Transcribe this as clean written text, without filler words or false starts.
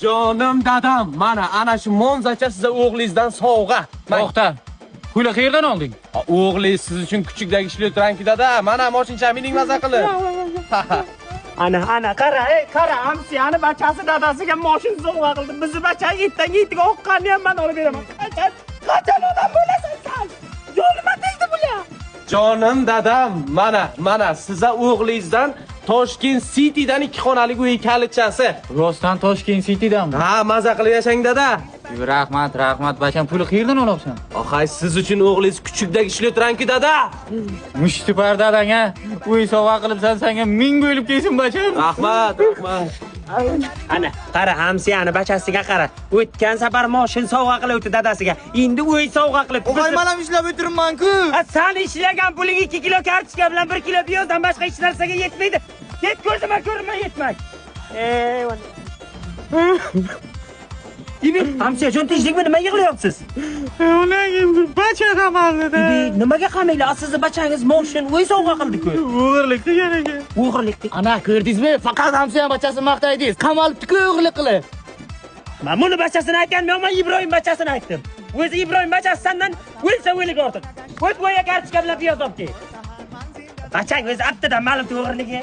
Jonim dadam, mana ana shu Monzacha sizga o'g'lingizdan sovg'a. To'xta. Pulni qayerdan olding? O'g'lingiz siz uchun kuchukdagi ishlar o'tiranki dada. Mana moshincha mining maza qilib. Ana qara, qara, amsiyani bachasi dadasiga moshin sovg'a qildi. Bizni bacha yettiga oqqanni ham men olib beraman. Qachon odam bo'lasan sen? Yo'lima tegdi bular. Jonim dadam, mana sizga o'g'lingizdan Toshkent Citydan 2 xonali uy kalitchasi. Rostdan Toshkent Citydanmi? Ha, maza qilib yashang dada. Rahmat, bacham pulni qayerdan olyapsan? Ohay, siz uchun o'g'lingiz kuchukdagi ishlar o'tiranki dada. Mushti pardadanga uy sovg'a qilibsan, senga ming bo'lib kelsin bacham. Rahmat. Ana, qara, hamsiyani bachasiga qara. O'tgan safar moshin sovg'a qilibdi dadasiga. Endi uy sovg'a qilibdi. O'g'ay, men ham ishlab o'tiribman-ku. Sen ishlagan puling 2 kilo kartoshka bilan 1 kilo piyozdan boshqa hech narsaga yetmaydi. Ket ko'zima ko'rma yetmak. Ibi, hamsiya cho'ntishlikmi, nima yig'layapsiz? Ularga bacha qamaldi-da. Ibi, nimaga qamaylar? Sizni bachangiz moshin uy sovg'a qildi-ku. O'g'irlik qilgan ekan. O'g'irlik. Ana ko'rdingizmi? Faqat hamsiya bachasini maqtaydingiz. Qamalibdi-ku o'g'irlik qilib. Men buni bachasini aytganman, men Ibrohim bachasini aytdim. O'zi Ibrohim bachasi sendan o'lik ortiq. O't qo'ya kartoshka bilan piyoz olib kel. Bachang o'zi aptidan ma'lum o'g'irligi.